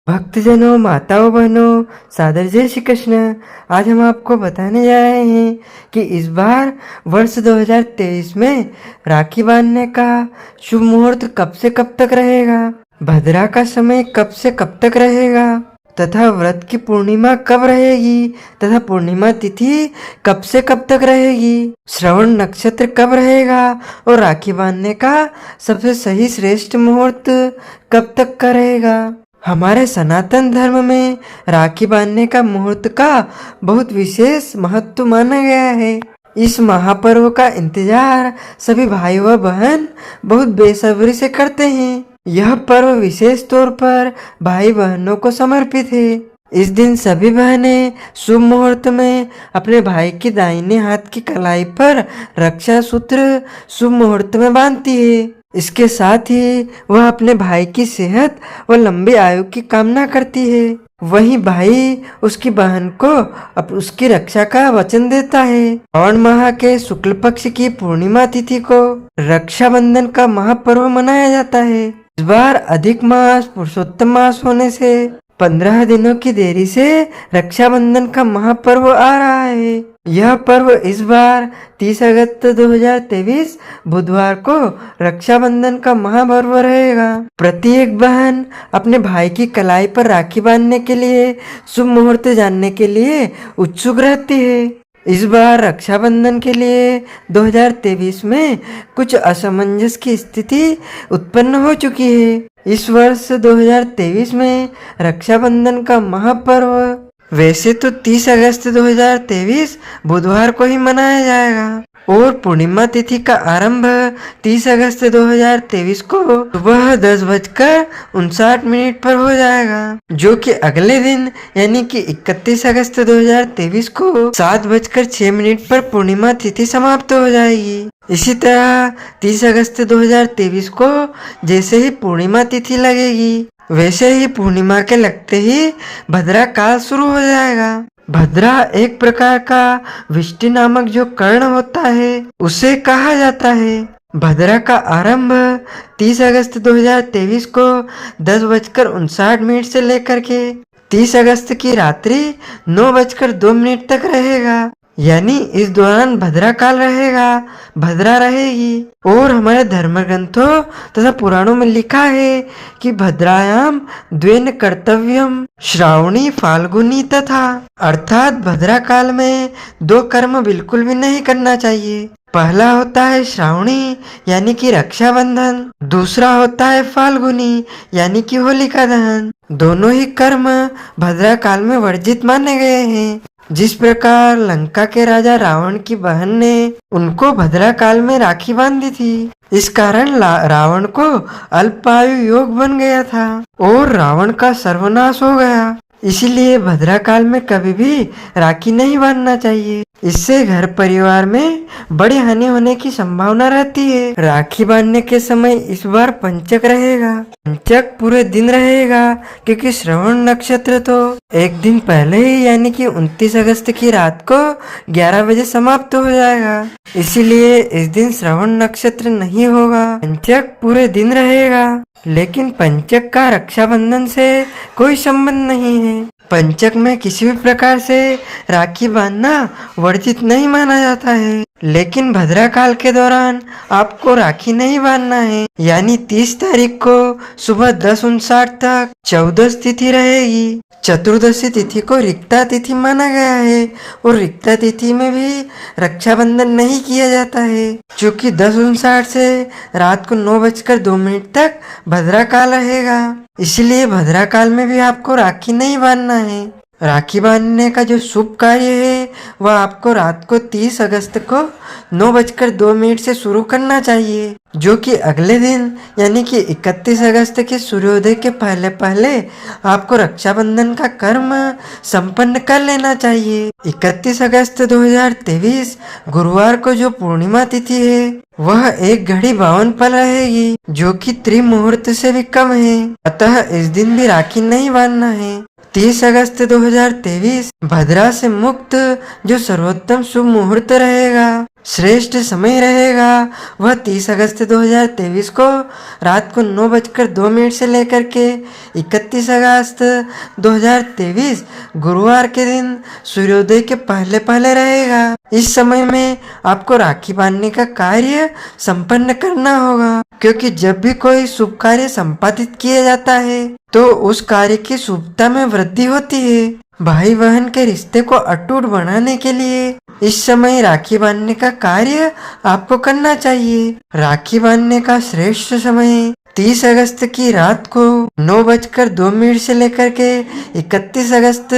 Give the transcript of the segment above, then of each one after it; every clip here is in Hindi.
भक्तजनों, माताओं, बहनों, सादर जय श्री कृष्ण। आज हम आपको बताने जा रहे हैं कि इस बार वर्ष 2023 में राखी बांधने का शुभ मुहूर्त कब से कब तक रहेगा, भद्रा का समय कब से कब तक रहेगा तथा व्रत की पूर्णिमा कब रहेगी तथा पूर्णिमा तिथि कब से कब तक रहेगी, श्रवण नक्षत्र कब रहेगा और राखी बांधने का सबसे सही श्रेष्ठ मुहूर्त कब तक का रहेगा। हमारे सनातन धर्म में राखी बांधने का मुहूर्त का बहुत विशेष महत्व माना गया है। इस महापर्व का इंतजार सभी भाई व बहन बहुत बेसब्री से करते हैं। यह पर्व विशेष तौर पर भाई बहनों को समर्पित है। इस दिन सभी बहनें शुभ मुहूर्त में अपने भाई की दाहिने हाथ की कलाई पर रक्षा सूत्र शुभ मुहूर्त में बांधती है। इसके साथ ही वह अपने भाई की सेहत व लंबी आयु की कामना करती है। वहीं भाई उसकी बहन को उसकी रक्षा का वचन देता है। श्रावण माह के शुक्ल पक्ष की पूर्णिमा तिथि को रक्षाबंधन का महापर्व मनाया जाता है। इस बार अधिक मास पुरुषोत्तम मास होने से 15 दिनों की देरी से रक्षाबंधन का महापर्व आ रहा है। यह पर्व इस बार 30 अगस्त 2023 बुधवार को रक्षाबंधन का महापर्व रहेगा। प्रत्येक बहन अपने भाई की कलाई पर राखी बांधने के लिए शुभ मुहूर्त जानने के लिए उत्सुक रहती है। इस बार रक्षाबंधन के लिए 2023 में कुछ असमंजस की स्थिति उत्पन्न हो चुकी है। इस वर्ष 2023 में रक्षाबंधन का महापर्व वैसे तो 30 अगस्त 2023 बुधवार को ही मनाया जाएगा और पूर्णिमा तिथि का आरंभ 30 अगस्त 2023 को सुबह 10:59 पर हो जाएगा, जो कि अगले दिन यानी कि 31 अगस्त 2023 को 7:06 पर पूर्णिमा तिथि समाप्त हो जाएगी। इसी तरह 30 अगस्त 2023 को जैसे ही पूर्णिमा तिथि लगेगी वैसे ही पूर्णिमा के लगते ही भद्रा काल शुरू हो जाएगा। भद्रा एक प्रकार का विष्टि नामक जो कर्ण होता है उसे कहा जाता है। भद्रा का आरंभ 30 अगस्त 2023 को 10:59 से लेकर के 30 अगस्त की रात्रि 9:02 तक रहेगा, यानी इस दौरान भद्रा काल रहेगा, भद्रा रहेगी। और हमारे धर्म ग्रंथों तथा पुराणों में लिखा है कि भद्रायाम द्वेन कर्तव्यम श्रावणी फाल्गुनी तथा, अर्थात भद्रा काल में दो कर्म बिल्कुल भी नहीं करना चाहिए। पहला होता है श्रावणी यानी कि रक्षाबंधन, दूसरा होता है फाल्गुनी यानी कि होलिका दहन। दोनों ही कर्म भद्रा काल में वर्जित माने गए हैं। जिस प्रकार लंका के राजा रावण की बहन ने उनको भद्रा काल में राखी बांधी थी, इस कारण रावण को अल्पायु योग बन गया था और रावण का सर्वनाश हो गया। इसीलिए भद्रा काल में कभी भी राखी नहीं बांधना चाहिए। इससे घर परिवार में बड़ी हानि होने की संभावना रहती है। राखी बांधने के समय इस बार पंचक रहेगा। पंचक पूरे दिन रहेगा क्योंकि श्रवण नक्षत्र तो एक दिन पहले ही यानी कि 29 अगस्त की रात को 11 बजे समाप्त हो जाएगा। इसीलिए इस दिन श्रवण नक्षत्र नहीं होगा। पंचक पूरे दिन रहेगा, लेकिन पंचक का रक्षाबंधन से कोई संबंध नहीं है। पंचक में किसी भी प्रकार से राखी बांधना वर्जित नहीं माना जाता है, लेकिन भद्रा काल के दौरान आपको राखी नहीं बांधना है। यानी 30 तारीख को सुबह 10:59 तक 14 तिथि रहेगी। चतुर्दशी तिथि को रिक्ता तिथि माना गया है और रिक्ता तिथि में भी रक्षाबंधन नहीं किया जाता है, क्योंकि 10:59 से रात को 9:02 तक भद्रा काल रहेगा। इसलिए भद्रा काल में भी आपको राखी नहीं बांधना है। राखी बांधने का जो शुभ कार्य है वह आपको रात को 30 अगस्त को 9:02 से शुरू करना चाहिए, जो कि अगले दिन यानी कि 31 अगस्त के सूर्योदय के पहले पहले आपको रक्षाबंधन का कर्म संपन्न कर लेना चाहिए। 31 अगस्त 2023 गुरुवार को जो पूर्णिमा तिथि है वह 1:52 पर रहेगी, जो कि त्रिमुहूर्त से भी कम है। अतः इस दिन भी राखी नहीं बांधना है। 30 अगस्त 2023 भद्रा से मुक्त जो सर्वोत्तम शुभ मुहूर्त रहेगा श्रेष्ठ समय रहेगा वह 30 अगस्त 2023 को रात को 9:02 से लेकर के 31 अगस्त 2023 गुरुवार के दिन सूर्योदय के पहले पहले रहेगा। इस समय में आपको राखी बांधने का कार्य संपन्न करना होगा, क्योंकि जब भी कोई शुभ कार्य संपादित किया जाता है तो उस कार्य की शुभता में वृद्धि होती है। भाई बहन के रिश्ते को अटूट बनाने के लिए इस समय राखी बांधने का कार्य आपको करना चाहिए। राखी बांधने का श्रेष्ठ समय 30 अगस्त की रात को 9:02 से लेकर के 31 अगस्त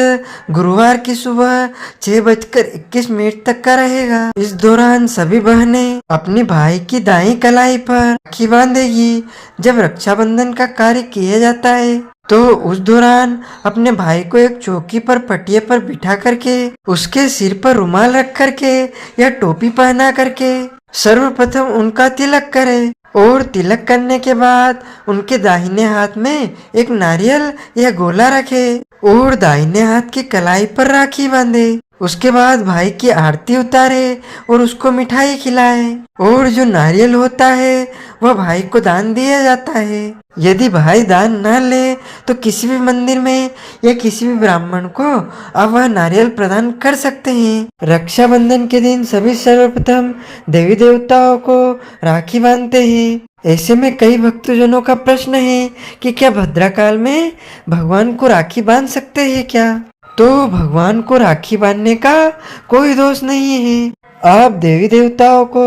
गुरुवार की सुबह 6:21 तक का रहेगा। इस दौरान सभी बहनें अपनी भाई की दाई कलाई पर राखी बांधेगी। जब रक्षाबंधन का कार्य किया जाता है तो उस दौरान अपने भाई को एक चौकी पर पटिया पर बिठा करके उसके सिर पर रुमाल रख करके या टोपी पहना करके सर्वप्रथम उनका तिलक करें और तिलक करने के बाद उनके दाहिने हाथ में एक नारियल या गोला रखे और दाहिने हाथ की कलाई पर राखी बांधे। उसके बाद भाई की आरती उतारे और उसको मिठाई खिलाए और जो नारियल होता है वह भाई को दान दिया जाता है। यदि भाई दान न ले तो किसी भी मंदिर में या किसी भी ब्राह्मण को आप वह नारियल प्रदान कर सकते हैं। रक्षाबंधन के दिन सभी सर्वप्रथम देवी देवताओं को राखी बांधते हैं। ऐसे में कई भक्तजनों का प्रश्न है कि क्या भद्रा काल में भगवान को राखी बांध सकते हैं क्या? तो भगवान को राखी बांधने का कोई दोष नहीं है। आप देवी देवताओं को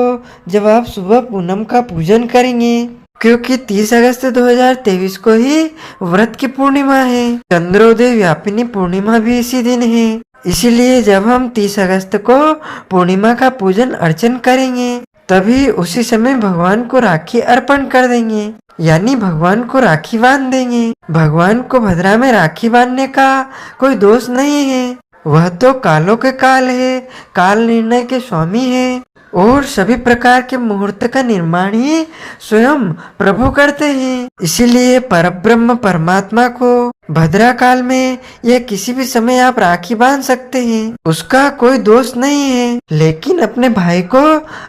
जब आप सुबह पूनम का पूजन करेंगे, क्योंकि 30 अगस्त 2023 को ही व्रत की पूर्णिमा है, चंद्रोदय व्यापिनी पूर्णिमा भी इसी दिन है। इसीलिए जब हम 30 अगस्त को पूर्णिमा का पूजन अर्चन करेंगे तभी उसी समय भगवान को राखी अर्पण कर देंगे, यानी भगवान को राखी बांध देंगे। भगवान को भद्रा में राखी बांधने का कोई दोष नहीं है। वह तो कालों के काल है, काल निर्णय के स्वामी है और सभी प्रकार के मुहूर्त का निर्माण ही स्वयं प्रभु करते हैं। इसीलिए परब्रह्म परमात्मा को भद्रा काल में या किसी भी समय आप राखी बांध सकते हैं, उसका कोई दोष नहीं है। लेकिन अपने भाई को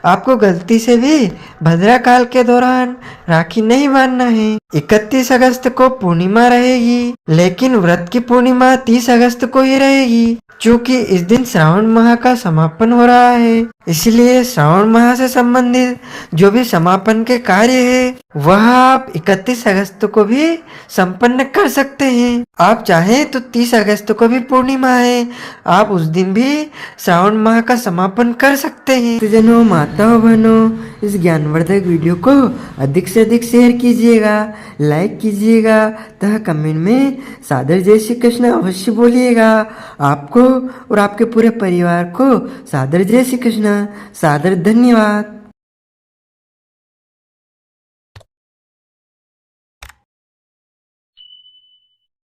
आपको गलती से भी भद्रा काल के दौरान राखी नहीं बांधना है। 31 अगस्त को पूर्णिमा रहेगी, लेकिन व्रत की पूर्णिमा 30 अगस्त को ही रहेगी, क्योंकि इस दिन श्रावण माह का समापन हो रहा है। इसलिए श्रावण माह से संबंधित जो भी समापन के कार्य है वह आप 31 अगस्त को भी संपन्न कर सकते हैं। आप चाहें तो 30 अगस्त को भी पूर्णिमा है, आप उस दिन भी श्रावण माह का समापन कर सकते हैं। तो जनों, माताओं बहनों, इस ज्ञानवर्धक वीडियो को अधिक से अधिक शेयर कीजिएगा, लाइक कीजिएगा तथा कमेंट में सादर जय श्री कृष्ण अवश्य बोलिएगा। आपको और आपके पूरे परिवार को सादर जय श्री कृष्ण, सादर धन्यवाद।